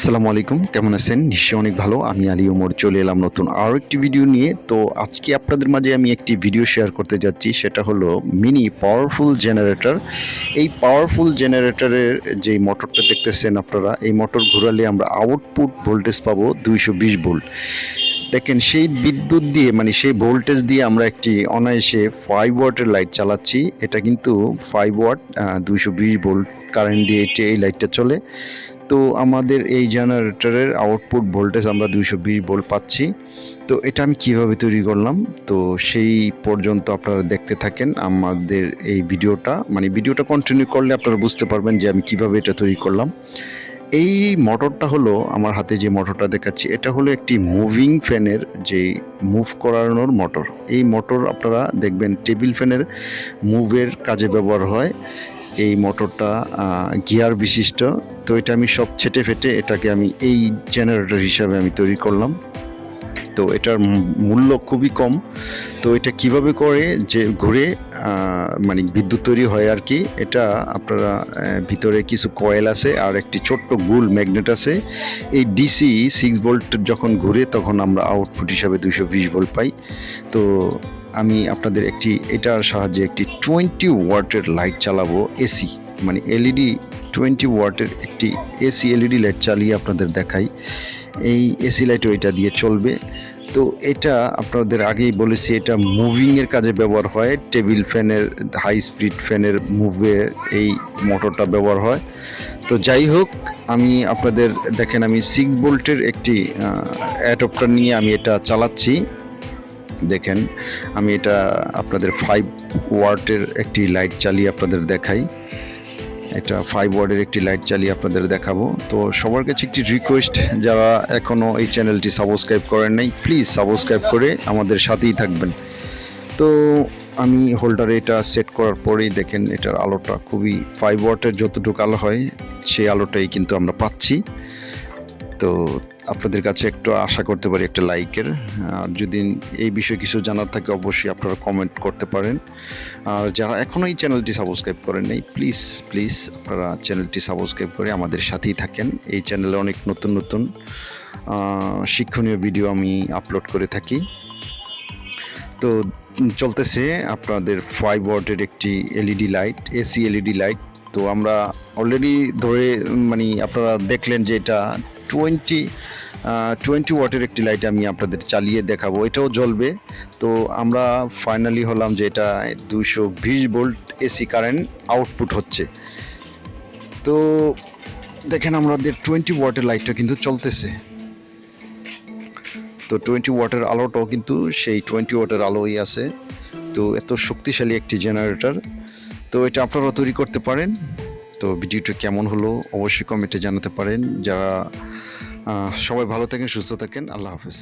আসসালামু আলাইকুম, কেমন আছেন? নিশ্চয়ই অনেক ভালো। আমি আলী ওমর চলে এলাম নতুন আরও একটি ভিডিও নিয়ে। তো আজকে আপনাদের মাঝে আমি একটি ভিডিও শেয়ার করতে যাচ্ছি, সেটা হলো মিনি পাওয়ারফুল জেনারেটর। এই পাওয়ারফুল জেনারেটরের যে মোটরটা দেখতেছেন আপনারা, এই মোটর ঘোরালে আমরা আউটপুট ভোল্টেজ পাবো 220 ভোল্ট। দেখেন সেই বিদ্যুৎ দিয়ে সেই ভোল্টেজ দিয়ে আমরা একটি অনায়াসে 5 ওয়াটের লাইট চালাচ্ছি। এটা কিন্তু 5 ওয়াট 220 ভোল্ট কারেন্ট দিয়ে এই লাইটটা চলে। তো আমাদের এই জেনারেটরের আউটপুট ভোল্টেজ আমরা 220 ভোল্ট পাচ্ছি। তো এটা আমি কিভাবে তৈরি করলাম, তো সেই পর্যন্ত আপনারা দেখতে থাকেন আমাদের এই ভিডিওটা। ভিডিওটা কন্টিনিউ করলে আপনারা বুঝতে পারবেন যে আমি কিভাবে এটা তৈরি করলাম। এই মোটরটা হলো, আমার হাতে যে মোটরটা দেখাচ্ছি, এটা হলো একটি মুভিং ফ্যানের যে মুভ করানোর মোটর। এই মোটর আপনারা দেখবেন টেবিল ফ্যানের মুভের কাজে ব্যবহার হয়। এই মোটরটা গিয়ার বিশিষ্ট। তো এটা আমি সব ছেটে ফেটে এটাকে আমি এই জেনারেটর হিসাবে আমি তৈরি করলাম। তো এটার মূল্য খুবই কম। তো এটা কিভাবে করে যে ঘুরে বিদ্যুৎ তৈরি হয় আর কি। এটা আপনারা ভিতরে কিছু কয়েল আছে আর একটি ছোট্ট গোল ম্যাগনেট আছে। এই ডিসি 6 ভোল্ট যখন ঘুরে তখন আমরা আউটপুট হিসাবে 220 ভোল্ট পাই। তো আমি আপনাদের এটার সাহায্যে একটি 20 ওয়াটের লাইট চালাবো, এসি এলইডি 20 ওয়াটের একটি এসি এলইডি লাইট চালিয়ে আপনাদের দেখাই। এই এসি লাইটও এটা দিয়ে চলবে। তো এটা আপনাদের আগেই বলেছি, এটা মুভিংয়ের কাজে ব্যবহার হয়। টেবিল ফ্যানের, হাই স্পিড ফ্যানের মুভে এই মোটরটা ব্যবহার হয়। তো যাই হোক, আমি আপনাদের দেখেন, আমি 6 ভোল্টের একটি অ্যাডপ্টার নিয়ে আমি এটা চালাচ্ছি। দেখেন, আমি এটা আপনাদের 5 ওয়াটের একটি লাইট চালিয়ে আপনাদের দেখাই। এটা 5 ওয়াটের একটি লাইট চালিয়ে আপনাদের দেখাবো। তো সবার কাছে একটি রিকোয়েস্ট, যারা এখনও এই চ্যানেলটি সাবস্ক্রাইব করেন নাই, প্লিজ সাবস্ক্রাইব করে আমাদের সাথেই থাকবেন। তো আমি হোল্ডারে এটা সেট করার পরেই দেখেন এটার আলোটা খুবই 5 ওয়াটের যতটুকু আলো হয় সেই আলোটাই কিন্তু আমরা পাচ্ছি। তো আপনাদের কাছে একটু আশা করতে পারি একটা লাইকের। আর যদি এই বিষয়ে কিছু জানার থাকে অবশ্যই আপনারা কমেন্ট করতে পারেন। আর যারা এখনও এই চ্যানেলটি সাবস্ক্রাইব করেন নাই, প্লিজ আপনারা চ্যানেলটি সাবস্ক্রাইব করে আমাদের সাথেই থাকেন। এই চ্যানেলে অনেক নতুন নতুন শিক্ষণীয় ভিডিও আমি আপলোড করে থাকি। তো চলতেছে আপনাদের 5 ওয়াটের একটি LED light, AC LED light. তো আমরা অলরেডি ধরে আপনারা দেখলেন যে এটা 20 ওয়াটের একটি লাইট আমি আপনাদের চালিয়ে দেখাবো, এটাও জ্বলবে। তো আমরা ফাইনালি হলাম যে এটা 220 ভোল্ট এসি কারেন্ট আউটপুট হচ্ছে। তো দেখেন আমাদের 20 ওয়াটের লাইটটা কিন্তু চলতেছে। তো 20 ওয়াটের আলোটাও কিন্তু সেই 20 ওয়াটের আলোই আছে। তো এত শক্তিশালী একটি জেনারেটর। তো এটা আপনারা তৈরি করতে পারেন। তো ভিডিওটা কেমন হলো অবশ্যই কমেন্টে জানাতে পারেন। যারা সবাই ভালো থাকেন, সুস্থ থাকেন। আল্লাহ হাফেজ।